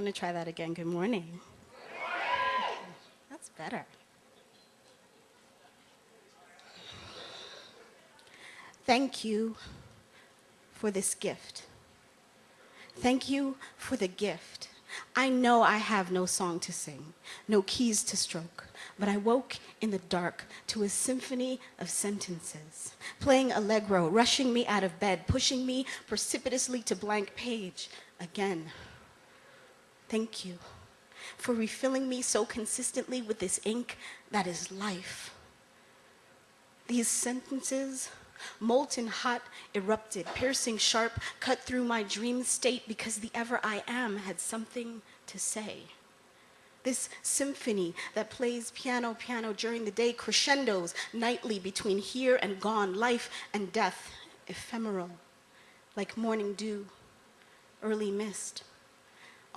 going to try that again. Good morning. That's better. Thank you for this gift. Thank you for the gift. I know I have no song to sing, no keys to stroke, but I woke in the dark to a symphony of sentences, playing allegro, rushing me out of bed, pushing me precipitously to blank page again. Thank you for refilling me so consistently with this ink that is life. These sentences, molten hot, erupted, piercing sharp, cut through my dream state because the ever I am had something to say. This symphony that plays piano, piano during the day, crescendos nightly between here and gone, life and death, ephemeral, like morning dew, early mist,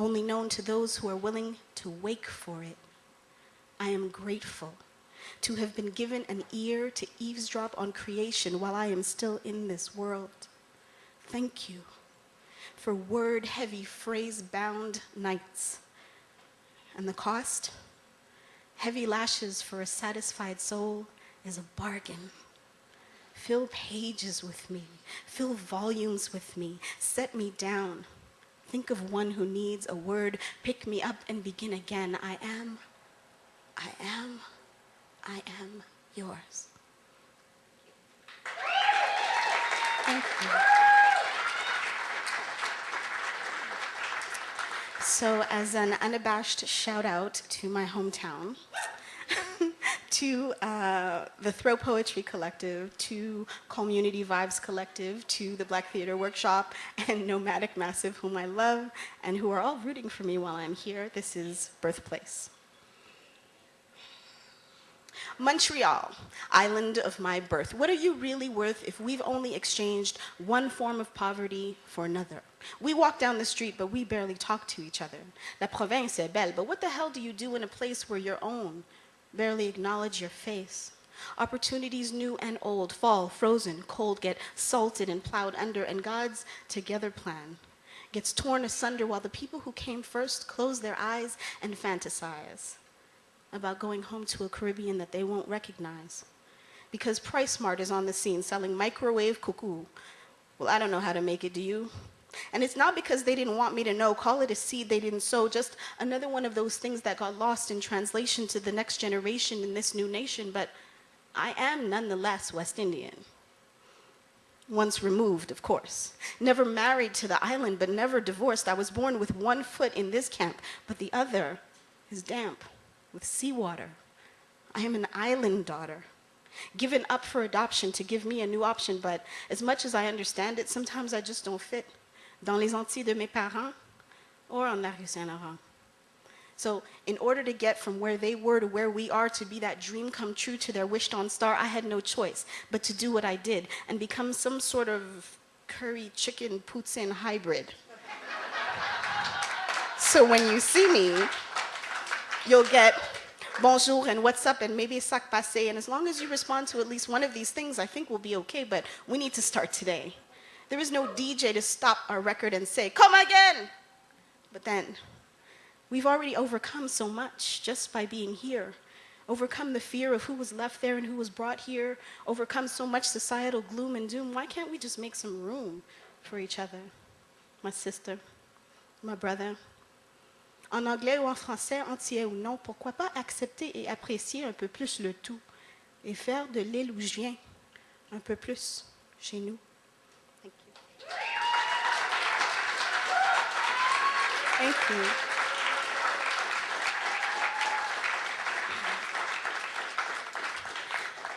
only known to those who are willing to wake for it. I am grateful to have been given an ear to eavesdrop on creation while I am still in this world. Thank you for word-heavy, phrase-bound nights. And the cost? Heavy lashes for a satisfied soul is a bargain. Fill pages with me, fill volumes with me, set me down. Think of one who needs a word, pick me up and begin again. I am yours. Thank you. So as an unabashed shout out to my hometown, to the Throw Poetry Collective, to Community Vibes Collective, to the Black Theater Workshop, and Nomadic Massive, whom I love, and who are all rooting for me while I'm here, this is Birthplace. Montreal, island of my birth. What are you really worth if we've only exchanged one form of poverty for another? We walk down the street, but we barely talk to each other. La province est belle, but what the hell do you do in a place where your own barely acknowledge your face? Opportunities new and old fall, frozen, cold, get salted and plowed under, and God's together plan gets torn asunder while the people who came first close their eyes and fantasize about going home to a Caribbean that they won't recognize. Because PriceSmart is on the scene selling microwave cuckoo. Well, I don't know how to make it, do you? And it's not because they didn't want me to know, call it a seed they didn't sow, just another one of those things that got lost in translation to the next generation in this new nation, but I am nonetheless West Indian. Once removed, of course. Never married to the island, but never divorced. I was born with one foot in this camp, but the other is damp with seawater. I am an island daughter, given up for adoption to give me a new option, but as much as I understand it, sometimes I just don't fit dans les Antilles de mes parents or on la rue Saint-Laurent. So in order to get from where they were to where we are, to be that dream come true to their wished-on star, I had no choice but to do what I did and become some sort of curry chicken poutine hybrid. So when you see me, you'll get bonjour and what's up and maybe sac passé, and as long as you respond to at least one of these things, I think we'll be okay, but we need to start today. There is no DJ to stop our record and say, come again! But then, we've already overcome so much just by being here. Overcome the fear of who was left there and who was brought here. Overcome so much societal gloom and doom. Why can't we just make some room for each other? My sister, my brother. En anglais ou en français, entier ou non, pourquoi pas accepter et apprécier un peu plus le tout et faire de l'île où je viens un peu plus chez nous. Thank you. Thank you.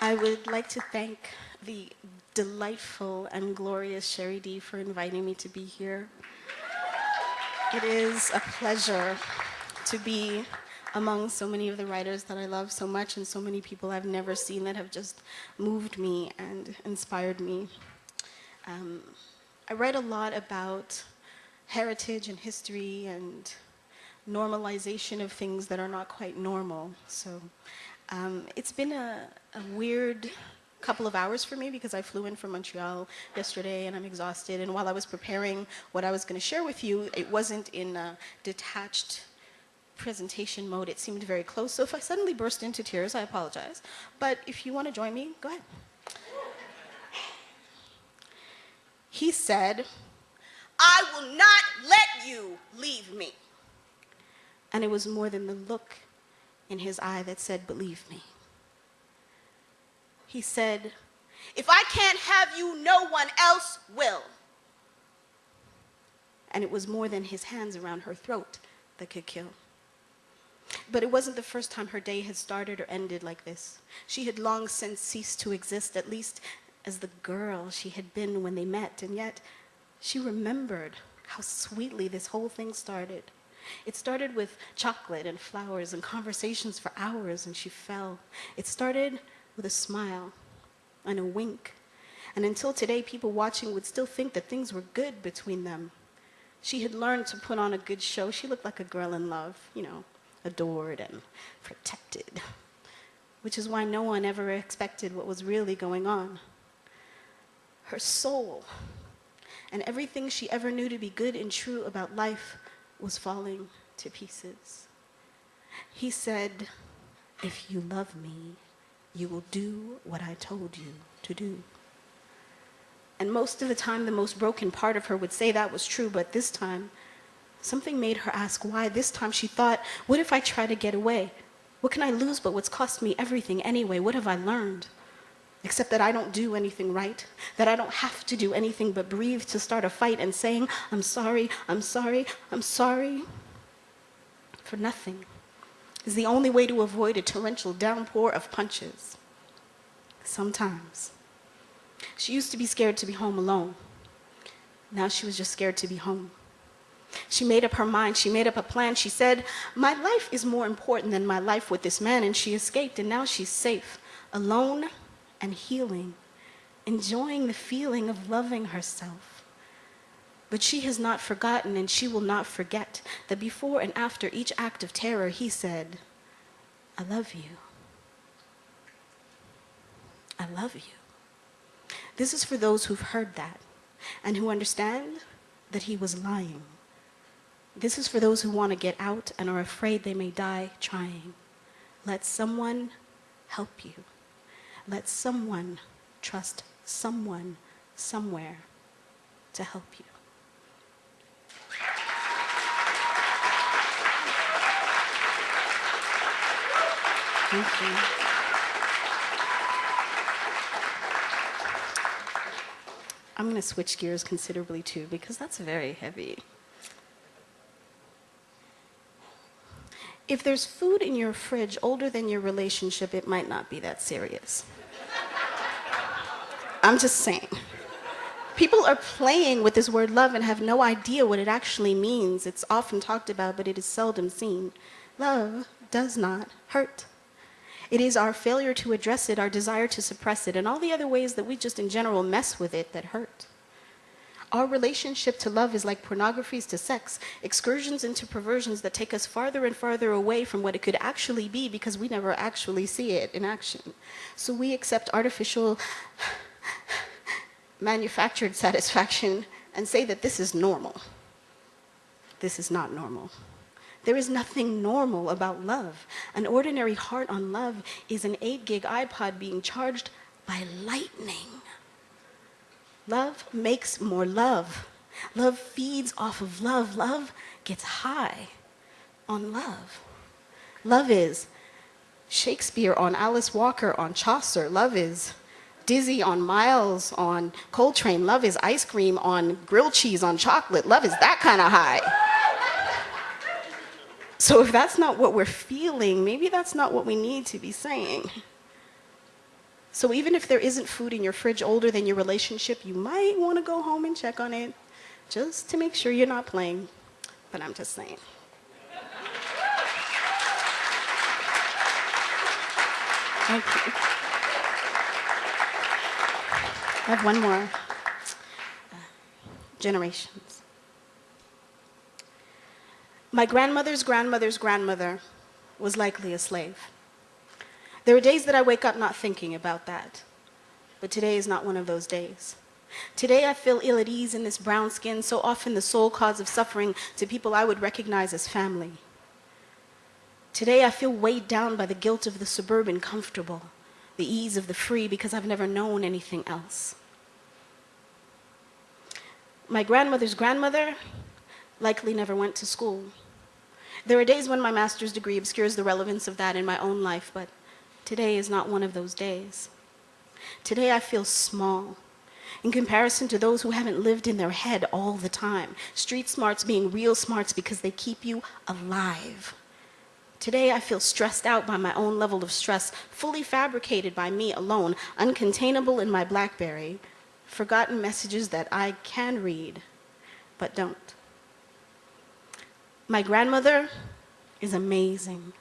I would like to thank the delightful and glorious Sherry D for inviting me to be here. It is a pleasure to be among so many of the writers that I love so much and so many people I've never seen that have just moved me and inspired me. I write a lot about heritage and history and normalization of things that are not quite normal. So it's been a weird couple of hours for me because I flew in from Montreal yesterday and I'm exhausted. And while I was preparing what I was going to share with you, it wasn't in a detached presentation mode. It seemed very close. So if I suddenly burst into tears, I apologize. But if you want to join me, go ahead. He said, "I will not let you leave me." And it was more than the look in his eye that said, "Believe me." He said, "If I can't have you, no one else will." And it was more than his hands around her throat that could kill. But it wasn't the first time her day had started or ended like this. She had long since ceased to exist, at least as the girl she had been when they met, and yet she remembered how sweetly this whole thing started. It started with chocolate and flowers and conversations for hours, and she fell. It started with a smile and a wink, and until today, people watching would still think that things were good between them. She had learned to put on a good show. She looked like a girl in love, adored and protected, which is why no one ever expected what was really going on. Her soul and everything she ever knew to be good and true about life was falling to pieces. He said, "If you love me, you will do what I told you to do." And most of the time, the most broken part of her would say that was true, but this time, something made her ask why. This time she thought, what if I try to get away? What can I lose but what's cost me everything anyway? What have I learned? Except that I don't do anything right, that I don't have to do anything but breathe to start a fight and saying, "I'm sorry, I'm sorry, I'm sorry," for nothing is the only way to avoid a torrential downpour of punches. Sometimes. She used to be scared to be home alone. Now she was just scared to be home. She made up her mind. She made up a plan. She said, "My life is more important than my life with this man," and she escaped, and now she's safe, alone and healing, enjoying the feeling of loving herself. But she has not forgotten, and she will not forget, that before and after each act of terror, he said, "I love you. I love you." This is for those who've heard that and who understand that he was lying. This is for those who want to get out and are afraid they may die trying. Let someone help you. Let someone trust someone somewhere to help you. Thank you. I'm going to switch gears considerably too, because that's very heavy. If there's food in your fridge older than your relationship, it might not be that serious. I'm just saying. People are playing with this word love and have no idea what it actually means. It's often talked about, but it is seldom seen. Love does not hurt. It is our failure to address it, our desire to suppress it, and all the other ways that we just in general mess with it that hurt. Our relationship to love is like pornography's to sex, excursions into perversions that take us farther and farther away from what it could actually be because we never actually see it in action. So we accept artificial, manufactured satisfaction and say that this is normal. This is not normal. There is nothing normal about love. An ordinary heart on love is an 8 gig iPod being charged by lightning. Love makes more love. Love feeds off of love. Love gets high on love. Love is Shakespeare on Alice Walker on Chaucer. Love is Dizzy on Miles on Coltrane. Love is ice cream on grilled cheese on chocolate. Love is that kind of high. So if that's not what we're feeling, maybe that's not what we need to be saying. So even if there isn't food in your fridge older than your relationship, you might want to go home and check on it just to make sure you're not playing. But I'm just saying. Thank you. I have one more. Generations. My grandmother's grandmother's grandmother was likely a slave. There are days that I wake up not thinking about that. but today is not one of those days. Today I feel ill at ease in this brown skin, so often the sole cause of suffering to people I would recognize as family. Today I feel weighed down by the guilt of the suburban comfortable, the ease of the free, because I've never known anything else. My grandmother's grandmother likely never went to school. There are days when my master's degree obscures the relevance of that in my own life, but today is not one of those days. Today I feel small in comparison to those who haven't lived in their head all the time. Street smarts being real smarts because they keep you alive. Today I feel stressed out by my own level of stress, fully fabricated by me alone, uncontainable in my BlackBerry, forgotten messages that I can read, but don't. My grandmother is amazing.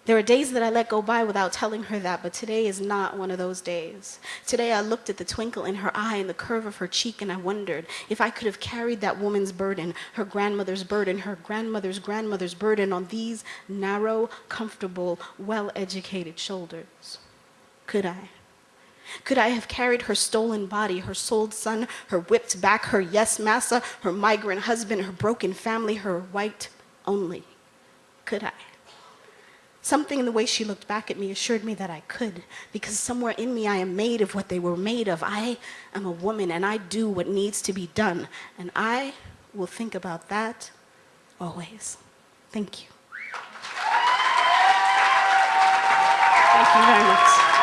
There are days that I let go by without telling her that, but today is not one of those days. Today I looked at the twinkle in her eye and the curve of her cheek, and I wondered if I could have carried that woman's burden, her grandmother's burden, her grandmother's grandmother's burden on these narrow, comfortable, well-educated shoulders. Could I? Could I have carried her stolen body, her sold son, her whipped back, her yes massa, her migrant husband, her broken family, her white only? Could I? Something in the way she looked back at me assured me that I could, because somewhere in me I am made of what they were made of. I am a woman, and I do what needs to be done, and I will think about that always. Thank you. Thank you very much.